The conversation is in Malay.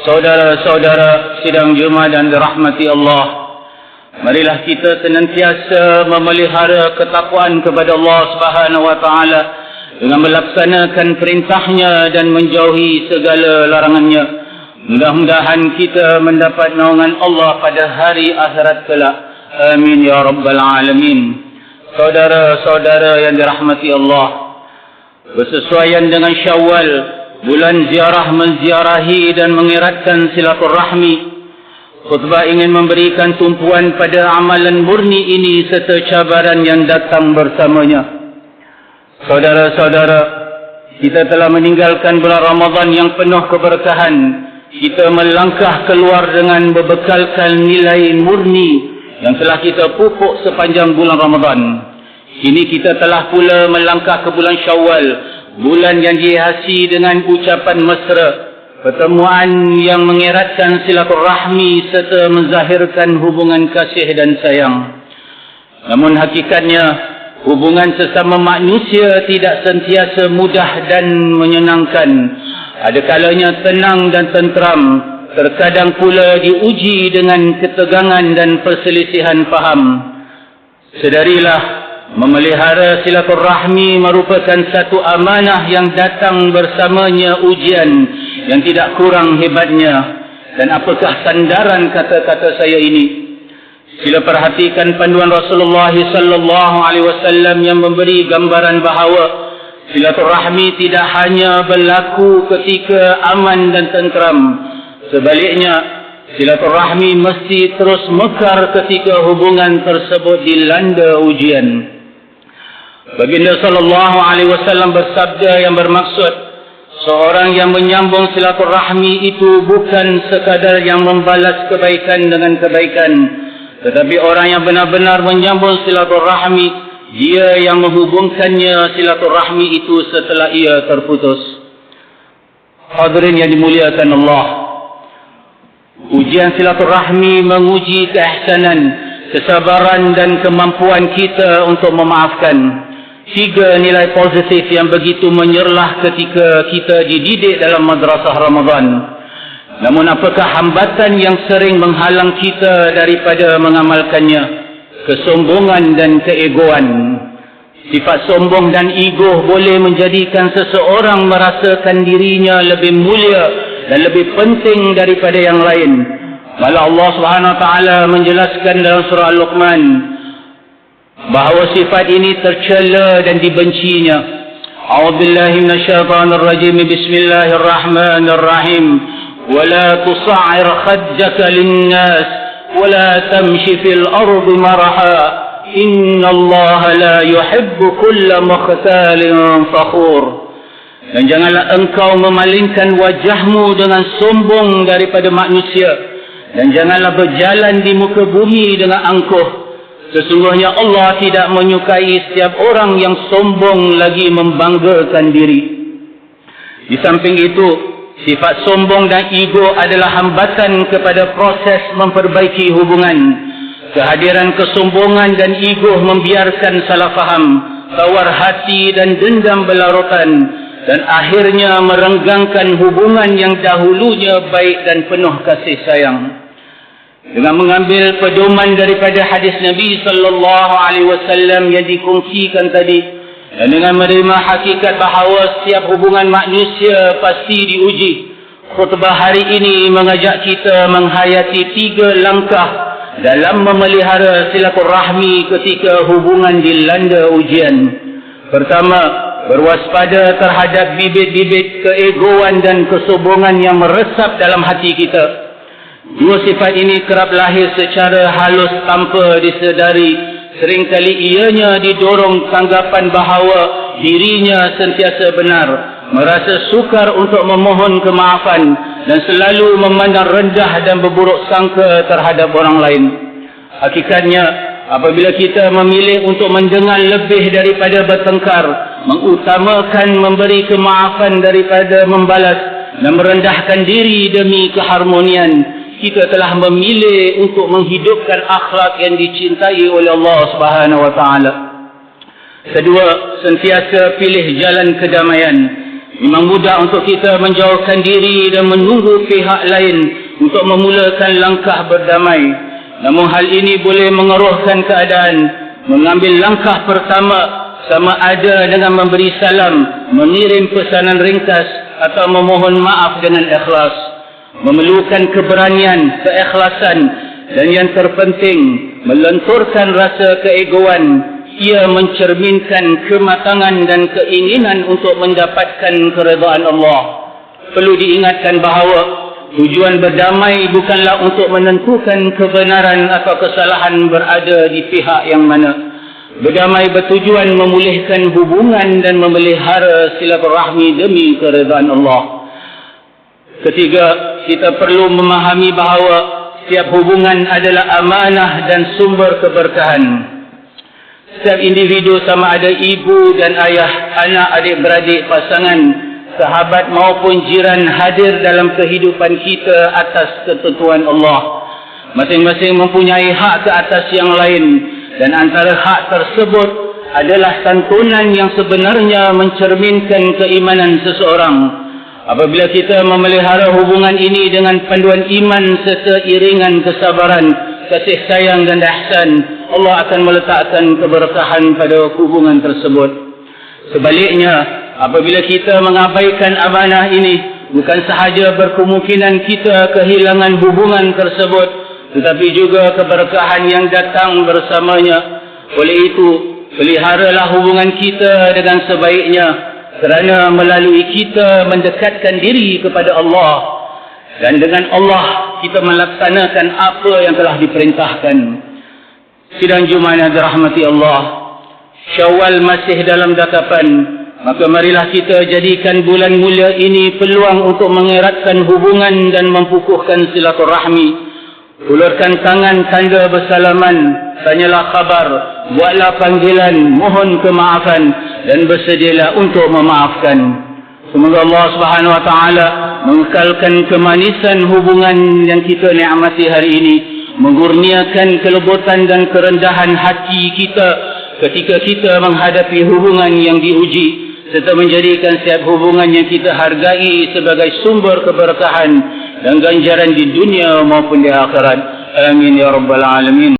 Saudara-saudara sidang Jumaat dan dirahmati Allah, marilah kita senantiasa memelihara ketakwaan kepada Allah Subhanahu wa taala dengan melaksanakan perintahnya dan menjauhi segala larangannya. Mudah-mudahan kita mendapat naungan Allah pada hari akhirat kelak. Amin ya rabbal alamin. Saudara-saudara yang dirahmati Allah, bersesuaian dengan Syawal, bulan ziarah menziarahi dan mengeratkan silaturahmi, khutbah ingin memberikan tumpuan pada amalan murni ini serta cabaran yang datang bersamanya. Saudara-saudara, kita telah meninggalkan bulan Ramadan yang penuh keberkahan. Kita melangkah keluar dengan berbekalkan nilai murni yang telah kita pupuk sepanjang bulan Ramadan. Kini kita telah pula melangkah ke bulan Syawal, bulan yang dihiasi dengan ucapan mesra, pertemuan yang mengeratkan silaturahmi serta menzahirkan hubungan kasih dan sayang. Namun hakikatnya, hubungan sesama manusia tidak sentiasa mudah dan menyenangkan. Ada kalanya tenang dan tenteram, terkadang pula diuji dengan ketegangan dan perselisihan faham. Sedarilah, memelihara silaturahmi merupakan satu amanah yang datang bersamanya ujian yang tidak kurang hebatnya. Dan apakah sandaran kata-kata saya ini? Sila perhatikan panduan Rasulullah sallallahu alaihi wasallam yang memberi gambaran bahawa silaturahmi tidak hanya berlaku ketika aman dan tenteram. Sebaliknya, silaturahmi mesti terus mekar ketika hubungan tersebut dilanda ujian. Baginda sallallahu alaihi wasallam bersabda yang bermaksud, seorang yang menyambung silaturahmi itu bukan sekadar yang membalas kebaikan dengan kebaikan, tetapi orang yang benar-benar menyambung silaturahmi, dia yang menghubungkannya silaturahmi itu setelah ia terputus. Hadirin yang dimuliakan Allah, ujian silaturahmi menguji keihsanan, kesabaran dan kemampuan kita untuk memaafkan. 3 nilai positif yang begitu menyerlah ketika kita dididik dalam madrasah Ramadan. Namun apakah hambatan yang sering menghalang kita daripada mengamalkannya? Kesombongan dan keegoan. Sifat sombong dan ego boleh menjadikan seseorang merasakan dirinya lebih mulia dan lebih penting daripada yang lain. Malah Allah Subhanahu wa taala menjelaskan dalam surah Al-Luqman bahawa sifat ini tercela dan dibencinya. A'udzubillahi minasyaitonir rajim. Bismillahirrahmanirrahim. Wa la tus'ir khaddaka lin-nas wa la tamshi fil ardi maraha. Innallaha la yuhibbu kulla mukhtalin fakhur. Dan janganlah engkau memalingkan wajahmu dengan sombong daripada manusia, dan janganlah berjalan di muka bumi dengan angkuh. Sesungguhnya Allah tidak menyukai setiap orang yang sombong lagi membanggakan diri. Di samping itu, sifat sombong dan ego adalah hambatan kepada proses memperbaiki hubungan. Kehadiran kesombongan dan ego membiarkan salah faham, tawar hati dan dendam berlarutan, dan akhirnya merenggangkan hubungan yang dahulunya baik dan penuh kasih sayang. Dengan mengambil pedoman daripada hadis Nabi sallallahu alaihi wasallam yang dikongsikan tadi, dan dengan menerima hakikat bahawa setiap hubungan manusia pasti diuji, khutbah hari ini mengajak kita menghayati 3 langkah dalam memelihara silaturahmi ketika hubungan dilanda ujian. Pertama, berwaspada terhadap bibit-bibit keegoan dan kesombongan yang meresap dalam hati kita. 2 sifat ini kerap lahir secara halus tanpa disedari. Seringkali ianya didorong tanggapan bahawa dirinya sentiasa benar, merasa sukar untuk memohon kemaafan, dan selalu memandang rendah dan berburuk sangka terhadap orang lain. Hakikatnya, apabila kita memilih untuk mendengar lebih daripada bertengkar, mengutamakan memberi kemaafan daripada membalas, dan merendahkan diri demi keharmonian, kita telah memilih untuk menghidupkan akhlak yang dicintai oleh Allah Subhanahu wa taala. Kedua, sentiasa pilih jalan kedamaian. Memang mudah untuk kita menjauhkan diri dan menunggu pihak lain untuk memulakan langkah berdamai. Namun hal ini boleh mengeruhkan keadaan. Mengambil langkah pertama sama ada dengan memberi salam, mengirim pesanan ringkas atau memohon maaf dengan ikhlas. Memerlukan keberanian, keikhlasan dan yang terpenting melenturkan rasa keegoan. Ia mencerminkan kematangan dan keinginan untuk mendapatkan keredaan Allah. Perlu diingatkan bahawa tujuan berdamai bukanlah untuk menentukan kebenaran atau kesalahan berada di pihak yang mana. Berdamai bertujuan memulihkan hubungan dan memelihara silaturahmi demi keredaan Allah. Ketiga, kita perlu memahami bahawa setiap hubungan adalah amanah dan sumber keberkahan. Setiap individu sama ada ibu dan ayah, anak, adik-beradik, pasangan, sahabat maupun jiran hadir dalam kehidupan kita atas ketentuan Allah. Masing-masing mempunyai hak ke atas yang lain dan antara hak tersebut adalah santunan yang sebenarnya mencerminkan keimanan seseorang. Apabila kita memelihara hubungan ini dengan panduan iman serta iringan kesabaran, kasih sayang dan ihsan, Allah akan meletakkan keberkahan pada hubungan tersebut. Sebaliknya, apabila kita mengabaikan amanah ini, bukan sahaja berkemungkinan kita kehilangan hubungan tersebut, tetapi juga keberkahan yang datang bersamanya. Oleh itu, peliharalah hubungan kita dengan sebaiknya, kerana melalui kita mendekatkan diri kepada Allah. Dan dengan Allah, kita melaksanakan apa yang telah diperintahkan. Sidang Jumaat yang dirahmati Allah, Syawal masih dalam dakapan, maka marilah kita jadikan bulan mulia ini peluang untuk mengeratkan hubungan dan mempukuhkan silaturahmi. Ulurkan tangan tanda bersalaman, tanyalah khabar, buatlah panggilan, mohon kemaafan dan bersedialah untuk memaafkan. Semoga Allah Subhanahu wa taala mengekalkan kemanisan hubungan yang kita nikmati hari ini, mengurniakan kelebutan dan kerendahan hati kita ketika kita menghadapi hubungan yang diuji, serta menjadikan setiap hubungan yang kita hargai sebagai sumber keberkahan dan ganjaran di dunia maupun di akhirat. Amin ya rabbal alamin.